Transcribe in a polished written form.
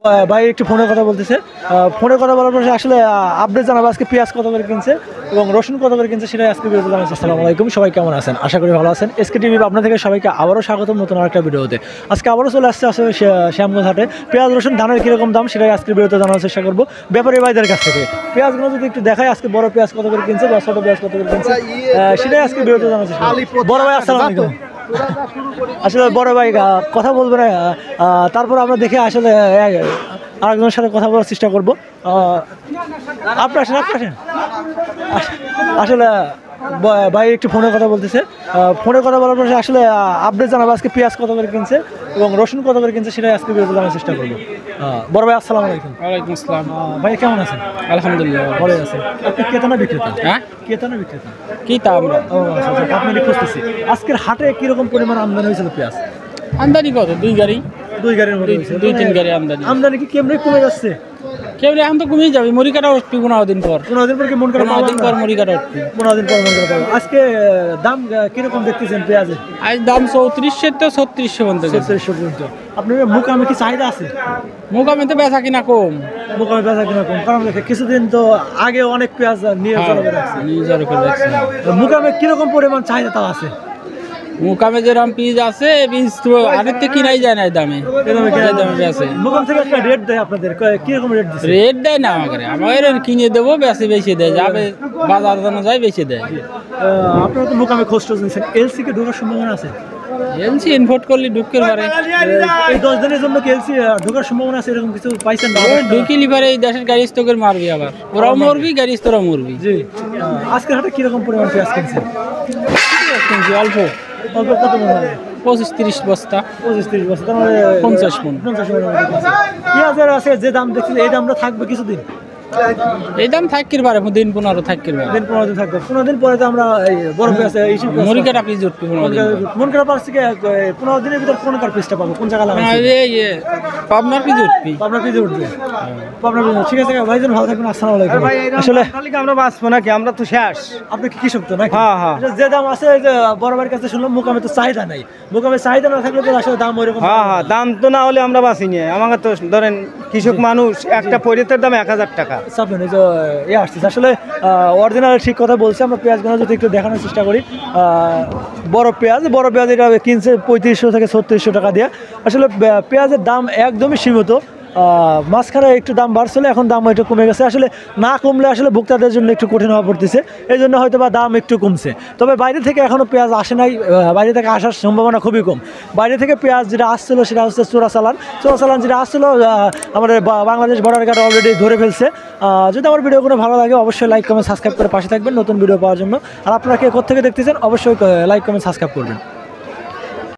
ভাই একটু ফোনে কথা বলতেছে। ফোনে কথা বলার পরে আসলে আপডেট জানাবো আজকে পেঁয়াজ কত করে কিনছে এবং রসুন কত করে কিনছে সেটাই আজকে ভিডিওতে জানাচ্ছি। আসসালামু আলাইকুম, সবাই কেমন আছেন? আশা করি ভালো আছেন। এসকে টিভি আপনার থেকে সবাইকে আবারও স্বাগতম নতুন আরেকটা ভিডিওতে। আজকে আবারও চলে আসছে আসলে শ্যামগঞ্জ হাটে পেঁয়াজ রসুন ধানের কীরকম দাম সেটাই আজকে ভিডিওতে জানার চেষ্টা করবো ব্যাপারী ভাইদের কাছ থেকে। পেঁয়াজগুলো যদি একটু দেখায় আজকে বড় পেঁয়াজ কত করে কিনছে বা ছোটো পেঁয়াজ কত করে কিনছে সেটাই আজকে ভিডিওতে জানার চেষ্টা করবো। বড় ভাই আসসালামু আলাইকুম। আসলে বড় ভাই কথা বলবো না, তারপর আমরা দেখে আসলে আরেকজনের সাথে কথা বলার চেষ্টা করবো। আপনি আসেন আসলে ভাই একটু ফোনে কথা বলতেছে। ফোনে কথা বলার পরে আসলে আপডেট জানাবো আজকে পেঁয়াজ কত করে কিনছে এবং রসুন কত করে কিনছে সেটাই আজকে ভিডিওতে জানার চেষ্টা করবো। বড় ভাই আসসালামু আলাইকুম। ওয়ালাইকুম আসসালাম। ভাই কেমন আছেন? আলহামদুলিল্লাহ ভালো আছেন। আপনি ক্রেতা না বিক্রেতা? হ্যাঁ, ক্রেতা না বিক্রেতা? কি তা আমরা ও আচ্ছা আচ্ছা, আপনাকে খুঁজতেছি। আজকের হাটে কিরকম পরিমাণ আমদানি হয়েছিল পেঁয়াজ? আমদানি কত? দুই গাড়ি, দুই গাড়ির মতো হয়েছে। দুই তিন গাড়ি আমদানি। আমদানি কি কেমনে কমে যাচ্ছে? কেমন এখন তো কমেই যাবে, মুড়ি কাটা উঠবি 15 দিন পর। 15 দিন পর কি মন করে 15 দিন পর মুড়ি কাটা উঠবি। 15 দিন পর মন করে পাবো। আজকে দাম কিরকম দেখতেছেন পেঁয়াজের? আজ দাম 3400 তো 3600 পর্যন্ত গেছে। 3600 পর্যন্ত। আপনার মুকামে কি চাহিদা আছে? মুকামে তো বেচা কিনা কম। মুকামে বেচা কিনা কম, কারণ কিছুদিন তো আগে অনেক পেঁয়াজ নিয়ে চলে রাখছে। নিজের করে রাখছে। মুকামে কিরকম পরিমাণ চাহিদা তাও আছে? মুকামে যেরকম পিস আছে, পিস তো আগের থেকে কিনাই যায় না এই দামে। দামে আছে। মুকাম থেকে একটা রেট দেয় আপনাদের, কিরকম রেট দিচ্ছে? রেট দেয় না আমাদের কিনে দেবো, বেশি দেয়, যাবে বাজার জানা যায় বেশি দেয়। আপনারা তো মুকামে খোঁজ টোজ নিচ্ছেন, এলসি কে ঢোকার সম্ভাবনা আছে? এলসি ইনভোট করলে ঢুকতে পারে। এই 10 দিনের জন্য কি এলসি ঢোকার সম্ভাবনা আছে? এরকম কিছু পাইছেন? ঢুকিলি পারে এই দেশের গাড়ি স্টকের মারবি, আবার ওরাও মরবি, গাড়ি স্টোরও মরবি। জি। আজকের হাটে কিরকম পরিমাণ পেঁয়াজ কিনছেন? অল্প অল্প কত মনে হবে? 25-30 বস্তা। 25-30 বছর, তার মানে 50 মণ। 50 মণ পেঁয়াজের আছে যে দাম দেখছি, এই দামটা থাকবে কিছুদিন? এই দাম থাকতে পারে দিন 15 থাকতে পারে। দিন 15 দিন থাকবে। 15 দিন পরে তো আমরা এই বড় পেঁয়াজ মুড়ি কাটা পিস উঠবে 15 দিন। মন করা পারছি কি 15 দিনের ভিতর কোন কার পিসটা পাবো? কোন জায়গা লাগাইছি? পাবনার পিস উঠবে। পাবনার পিস উঠবে। পাবনার পিস। ঠিক আছে ভাইজান, ভালো থাকবেন। আসসালামু আলাইকুম। আসলে আমরা বাঁচবো নাকি? আমরা তো শেষ। আপনি কি কৃষক তো নাকি? হ্যাঁ, হ্যাঁ। যে দাম আছে, যে বড় ভাইয়ের কাছে শুনলাম মুকামে তো চাহিদা নাই। মুকামে চাহিদা না থাকলে তো আসলে দাম ওইরকম। হ্যাঁ, হ্যাঁ, দাম তো না হলে আমরা বাঁচি নিয়ে। আমাকে তো ধরেন কৃষক মানুষ, একটা পরিতের দাম 1000 টাকা। চাপেন এই যে আসতেছে আসলে অরিজিনাল ঠিক কথা বলছে। আমরা পেঁয়াজগুলো যদি একটু দেখানোর চেষ্টা করি, বড় পেঁয়াজ এটা কিনছে 3500 থেকে 3600 টাকা দিয়ে। আসলে পেঁয়াজের দাম একদমই সীমিত। মাঝখানে একটু দাম বাড়ছিল, এখন দাম একটু কমে গেছে। আসলে না কমলে আসলে ভোক্তাদের জন্য একটু কঠিন হওয়া পড়তেছে, এই জন্য হয়তো বা দাম একটু কমছে। তবে বাইরে থেকে এখনও পেঁয়াজ আসে নাই, বাইরে থেকে আসার সম্ভাবনা খুবই কম। বাইরে থেকে পেঁয়াজ যেটা আসছিল সেটা হচ্ছে চোরাচালান যেটা আসছিল আমাদের বাংলাদেশ বর্ডার গার্ড অলরেডি ধরে ফেলছে। যদি আমার ভিডিও কোনো ভালো লাগে অবশ্যই লাইক কমেন্ট সাবস্ক্রাইব করে পাশে থাকবেন নতুন ভিডিও পাওয়ার জন্য। আর আপনারা কে কোথা থেকে দেখতেছেন অবশ্যই লাইক কমেন্ট সাবস্ক্রাইব করবেন।